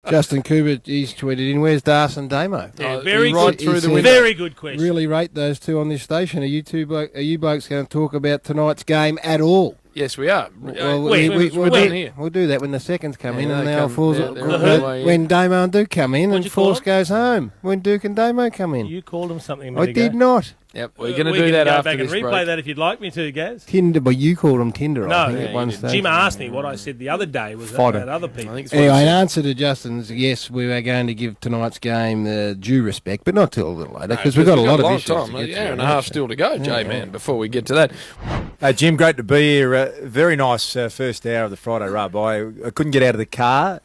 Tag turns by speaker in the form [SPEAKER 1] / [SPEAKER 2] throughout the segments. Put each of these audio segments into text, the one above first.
[SPEAKER 1] Justin Cooper, he's tweeted in, where's Das and Damo?
[SPEAKER 2] Yeah, very
[SPEAKER 1] right
[SPEAKER 2] good.
[SPEAKER 1] through the window.
[SPEAKER 2] Very good question.
[SPEAKER 1] Really rate those two on this station. Are you blokes going to talk about tonight's game at all?
[SPEAKER 3] Yes, we are.
[SPEAKER 1] Well, we'll do that when the seconds come in and when Damo and Duke come in and Force goes home. When Duke and Damo come in.
[SPEAKER 2] You called them something a
[SPEAKER 1] I
[SPEAKER 2] minute ago.
[SPEAKER 1] did not.
[SPEAKER 3] Yep, we're going to do that after this break.
[SPEAKER 2] We can go back and replay that if you'd like me to, Gaz.
[SPEAKER 1] Tinder, but you called them Tinder,
[SPEAKER 2] no,
[SPEAKER 1] I think, at one stage.
[SPEAKER 2] Jim asked me what I said the other day was about other people.
[SPEAKER 1] Anyway, in answer to Justin's, yes, we are going to give tonight's game due respect, but not till a little later, because we've got a lot of issues
[SPEAKER 3] time.
[SPEAKER 1] to get
[SPEAKER 3] hour and a half still to go, J-Man, before we get to that.
[SPEAKER 4] Jim, great to be here. Very nice first hour of the Friday Rub. I couldn't get out of the car,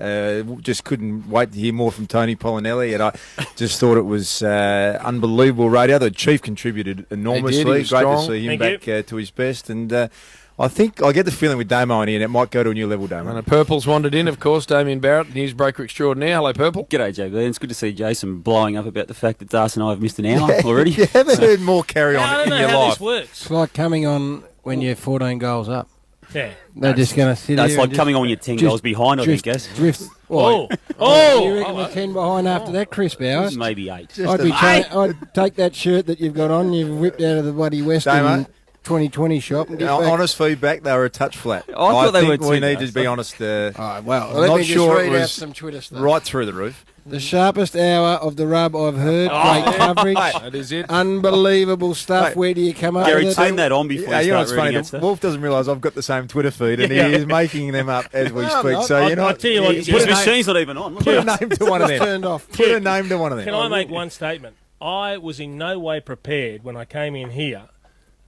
[SPEAKER 4] just couldn't wait to hear more from Tony Polinelli, and I just thought it was unbelievable radio. The Chief contributed enormously. Great to see him back to his best, and I think I get the feeling with Damo in here, and it might go to a new level, Damo.
[SPEAKER 3] And the Purple's wandered in, of course, Damien Barrett, newsbreaker extraordinaire. Hello, Purple.
[SPEAKER 5] G'day, JB. It's good to see Jason blowing up about the fact that Das and I have missed an hour already.
[SPEAKER 4] You haven't heard more carry on in your life.
[SPEAKER 2] This works.
[SPEAKER 1] It's like coming on when you're 14 goals up.
[SPEAKER 2] Yeah.
[SPEAKER 1] They're just going to sit
[SPEAKER 5] That's
[SPEAKER 1] here
[SPEAKER 5] like coming on when you're 10 goals behind, I think, guys.
[SPEAKER 1] Drift.
[SPEAKER 2] Oh.
[SPEAKER 1] You reckon we're 10 behind after that, Chris Bauer?
[SPEAKER 5] Maybe 8.
[SPEAKER 1] I'd take that shirt that you've got on, you've whipped out of the bloody Western 2020 shop. And
[SPEAKER 4] honest feedback, they were a touch flat.
[SPEAKER 5] I thought they were
[SPEAKER 4] too. We need to be honest.
[SPEAKER 1] Well,
[SPEAKER 4] I'm
[SPEAKER 1] let
[SPEAKER 4] not
[SPEAKER 1] me
[SPEAKER 4] sure
[SPEAKER 1] just read
[SPEAKER 4] it
[SPEAKER 1] out
[SPEAKER 4] was
[SPEAKER 1] some Twitter stuff.
[SPEAKER 4] Right through the roof.
[SPEAKER 1] The sharpest hour of the Rub I've heard. Great coverage.
[SPEAKER 3] That is it.
[SPEAKER 1] Unbelievable stuff. Where do you come up
[SPEAKER 5] Gary,
[SPEAKER 1] with
[SPEAKER 5] turn that on before you start reading that stuff.
[SPEAKER 4] Wolf doesn't realise I've got the same Twitter feed, and he is making them up as we speak. So
[SPEAKER 2] I'll tell you what.
[SPEAKER 5] His machine's not even on.
[SPEAKER 4] Put a name to one of them.
[SPEAKER 1] Turned off.
[SPEAKER 4] Put a name to one of them.
[SPEAKER 2] Can I make one statement? I was in no way prepared when I came in here,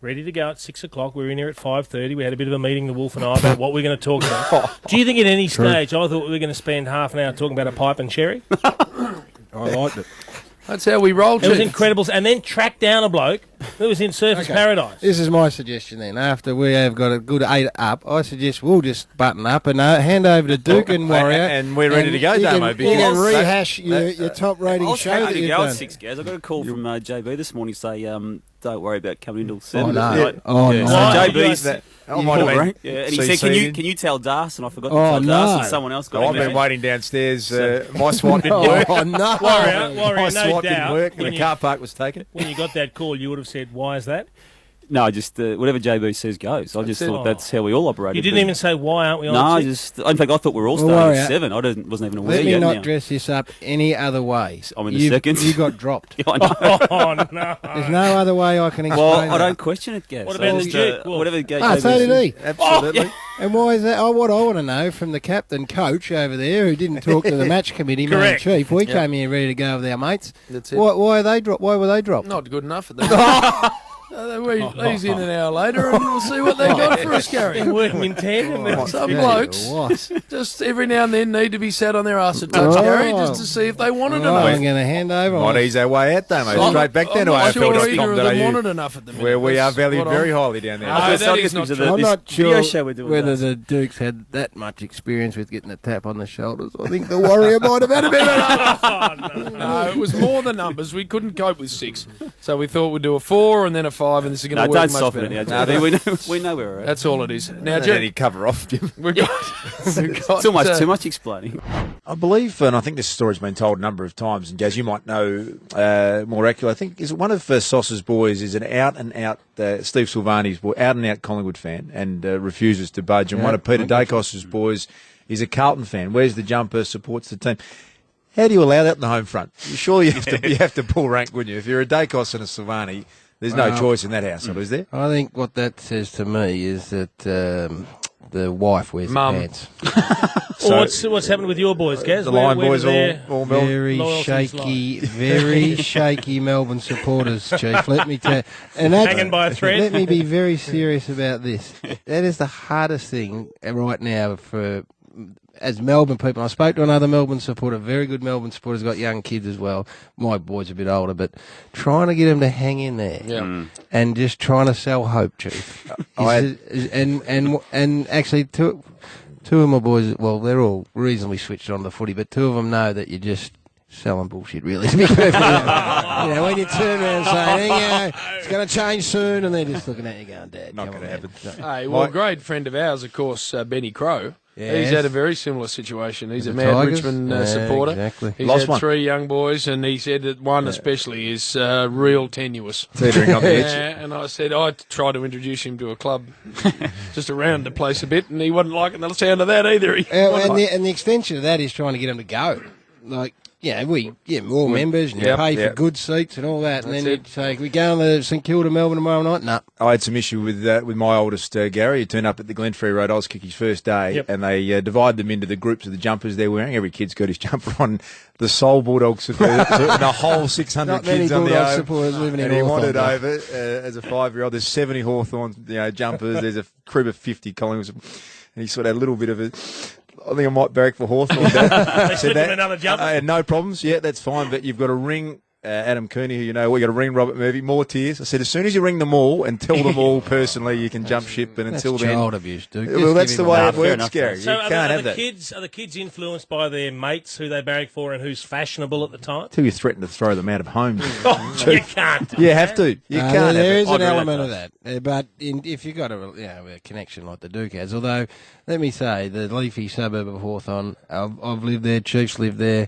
[SPEAKER 2] ready to go at 6 o'clock. We were in here at 5:30. We had a bit of a meeting, the Wolf and I, about what we were going to talk about. Do you think at any stage I thought we were going to spend half an hour talking about a pipe and sherry?
[SPEAKER 1] I liked it.
[SPEAKER 3] That's how we rolled.
[SPEAKER 2] It was incredible. And then track down a bloke who was in Surfers Paradise.
[SPEAKER 1] This is my suggestion then. After we have got a good 8 up, I suggest we'll just button up and hand over to Duke and Warrior.
[SPEAKER 4] And we're ready to go, Damo.
[SPEAKER 1] You can rehash your top rating show that you've done.
[SPEAKER 5] I was ready to go at 6, guys. I got a call from JB this morning say, don't worry about coming until 7.
[SPEAKER 1] No.
[SPEAKER 5] So
[SPEAKER 1] JB's...
[SPEAKER 5] and he said, can you tell Das? And I forgot to tell Das, and someone else got
[SPEAKER 4] I've been waiting downstairs. My SWAT didn't work.
[SPEAKER 1] Oh, no.
[SPEAKER 2] Warrior,
[SPEAKER 4] My
[SPEAKER 2] no
[SPEAKER 4] SWAT
[SPEAKER 2] doubt.
[SPEAKER 4] didn't work, and the car park was taken.
[SPEAKER 2] When you got that call, you would have said, why is that?
[SPEAKER 5] No, just whatever JB says goes. I just thought that's how we all operated.
[SPEAKER 2] You didn't even say, why aren't we on
[SPEAKER 5] No,
[SPEAKER 2] at 6?
[SPEAKER 5] in fact, I thought we were all starting at 7. I wasn't even aware
[SPEAKER 1] yet. Let me not
[SPEAKER 5] now.
[SPEAKER 1] dress this up any other way.
[SPEAKER 5] I'm in the second.
[SPEAKER 1] You got dropped.
[SPEAKER 5] I know.
[SPEAKER 2] Oh, no.
[SPEAKER 1] There's no other way I can explain
[SPEAKER 5] Well, I
[SPEAKER 1] that.
[SPEAKER 5] don't question it, Gaz.
[SPEAKER 2] What about the Duke?
[SPEAKER 5] Whatever
[SPEAKER 1] so did he.
[SPEAKER 4] Absolutely.
[SPEAKER 1] And why is that? What I want to know from the captain coach over there who didn't talk to the match committee, main chief. We came here ready to go with our mates.
[SPEAKER 3] That's it.
[SPEAKER 1] Why were they dropped?
[SPEAKER 3] Not good enough for them. He's in an hour later, and we'll see what they got for us, Garry.
[SPEAKER 2] Working in tandem.
[SPEAKER 3] Some blokes just every now and then need to be sat on their arse a touch, Garry, just to see if they wanted enough.
[SPEAKER 1] I'm going to hand over.
[SPEAKER 4] Might ease our way out, Damo. Straight back down to
[SPEAKER 3] I'm not sure either of them
[SPEAKER 4] AFL.com.au,
[SPEAKER 3] wanted enough at the minute.
[SPEAKER 4] where we are valued very highly down there.
[SPEAKER 3] that is not true.
[SPEAKER 1] I'm not
[SPEAKER 5] video
[SPEAKER 1] sure
[SPEAKER 5] show we're doing
[SPEAKER 1] whether
[SPEAKER 5] with
[SPEAKER 1] the Dukes had that much experience with getting a tap on the shoulders. I think the Warrior might have had a bit of
[SPEAKER 3] No, it was more the numbers. We couldn't cope with 6. So we thought we'd do a 4 and then a 5, and this is going to work
[SPEAKER 5] don't
[SPEAKER 3] much
[SPEAKER 5] soften
[SPEAKER 3] better.
[SPEAKER 5] it now. We know where we're at.
[SPEAKER 3] That's all it is. Now,
[SPEAKER 4] Jenny, cover off, Jim.
[SPEAKER 5] It's almost too much explaining.
[SPEAKER 4] I believe, and I think this story's been told a number of times, and Gaz, you might know more accurately. I think is one of Sauce's boys is an out-and-out, Steve Silvani's boy, out-and-out Collingwood fan, and refuses to budge. And one of Peter Dacos's boys is a Carlton fan. Wears the jumper, supports the team. How do you allow that in the home front? Surely you have to pull rank, wouldn't you? If you're a Dacos and a Silvani, there's no choice in that household, is there?
[SPEAKER 1] I think what that says to me is that the wife wears the pants.
[SPEAKER 2] What's happened with your boys, Gaz?
[SPEAKER 4] The Lion boys all
[SPEAKER 1] very shaky Melbourne supporters, Chief. Let me tell you. And
[SPEAKER 2] hanging by a thread.
[SPEAKER 1] Let me be very serious about this. That is the hardest thing right now for... As Melbourne people, I spoke to another Melbourne supporter, very good Melbourne supporter, has got young kids as well. My boy's a bit older, but trying to get them to hang in there and just trying to sell hope, Chief. And actually, two of my boys, well, they're all reasonably switched on the footy, but 2 of them know that you just selling bullshit, really. To be perfectly honest. When you turn around saying, it's going to change soon, and they're just looking at you going, Dad,
[SPEAKER 4] Not
[SPEAKER 1] come
[SPEAKER 4] going to
[SPEAKER 1] on,
[SPEAKER 4] happen.
[SPEAKER 1] man.
[SPEAKER 3] Hey, well, a great friend of ours, of course, Benny Crow.
[SPEAKER 1] Yes.
[SPEAKER 3] He's had a very similar situation. He's a
[SPEAKER 1] The
[SPEAKER 3] mad
[SPEAKER 1] Tigers?
[SPEAKER 3] Richmond supporter.
[SPEAKER 1] Exactly.
[SPEAKER 3] He's
[SPEAKER 4] Lost
[SPEAKER 3] had
[SPEAKER 4] one.
[SPEAKER 3] 3 young boys, and he said that one especially is real tenuous.
[SPEAKER 4] Teetering on the edge.
[SPEAKER 3] And I said I'd try to introduce him to a club just around the place a bit, and he wasn't liking the sound of that either.
[SPEAKER 1] And the extension of that is trying to get them to go. Like, more members, and you pay for good seats and all that. And then you say, we go on the St Kilda, Melbourne tomorrow night? No.
[SPEAKER 4] I had some issue with my oldest, Garry. He turned up at the Glenferrie Road Auskick his first day, and they divide them into the groups of the jumpers they're wearing. Every kid's got his jumper on. The sole Bulldog supporters, the whole 600
[SPEAKER 1] Not many
[SPEAKER 4] kids on the
[SPEAKER 1] Bulldog
[SPEAKER 4] O.
[SPEAKER 1] supporters living in
[SPEAKER 4] And he
[SPEAKER 1] Hawthorn.
[SPEAKER 4] wanted over, as a 5-year-old, there's 70 Hawthorn jumpers, there's a crib of 50 Collingwood. And he sort of had a little bit of a... I think I might barrack for Hawthorn.
[SPEAKER 2] They slipped him another jumper.
[SPEAKER 4] No problems. Yeah, that's fine. But you've got to ring Adam Cooney, who you know. We've got to ring Robert Murphy. More tears. I said, as soon as you ring them all and tell them all personally, you can jump ship. But
[SPEAKER 1] That's
[SPEAKER 4] until then,
[SPEAKER 1] child abuse, dude.
[SPEAKER 4] well, that's the way it works,
[SPEAKER 5] enough.
[SPEAKER 4] Garry.
[SPEAKER 2] So
[SPEAKER 4] You can't have that.
[SPEAKER 2] Are the kids influenced by their mates who they barrack for and who's fashionable at the time?
[SPEAKER 4] Until you threaten to throw them out of homes.
[SPEAKER 2] You can't.
[SPEAKER 4] You have to. You can't have
[SPEAKER 1] there
[SPEAKER 4] it.
[SPEAKER 1] is an
[SPEAKER 5] I'd relate
[SPEAKER 1] element
[SPEAKER 5] to
[SPEAKER 1] of that. But if you've got a connection like the Duke has, although, let me say, the leafy suburb of Hawthorn, I've lived there, Chiefs lived there.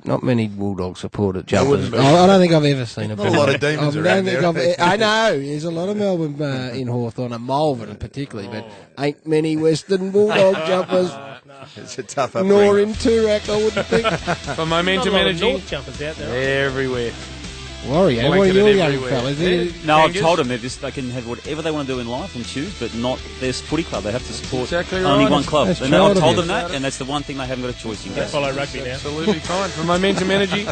[SPEAKER 1] Not many Bulldog supported jumpers. I don't think I've ever seen a
[SPEAKER 4] Not a lot of demons around there.
[SPEAKER 1] I know. There's a lot of Melbourne in Hawthorn, and Malvern particularly, but ain't many Western Bulldog jumpers,
[SPEAKER 4] It's a tough
[SPEAKER 1] nor
[SPEAKER 4] upbringing.
[SPEAKER 1] in Toorak, I wouldn't think.
[SPEAKER 3] For
[SPEAKER 2] Not
[SPEAKER 3] momentum
[SPEAKER 2] a lot of
[SPEAKER 3] energy,
[SPEAKER 2] North jumpers out there.
[SPEAKER 3] everywhere.
[SPEAKER 1] Warrior, what are
[SPEAKER 3] Blanketed
[SPEAKER 1] your young
[SPEAKER 3] everywhere.
[SPEAKER 1] fellas?
[SPEAKER 5] No, I've
[SPEAKER 3] Kangas?
[SPEAKER 5] told them they can have whatever they want to do in life and choose, but not their footy club. They have to support
[SPEAKER 3] Exactly
[SPEAKER 5] only
[SPEAKER 3] right.
[SPEAKER 5] one club.
[SPEAKER 1] That's
[SPEAKER 5] And I've
[SPEAKER 1] child
[SPEAKER 5] told
[SPEAKER 1] abuse.
[SPEAKER 5] them that, and that's the one thing they haven't got a choice in.
[SPEAKER 2] They follow rugby now.
[SPEAKER 3] Absolutely fine. For momentum energy.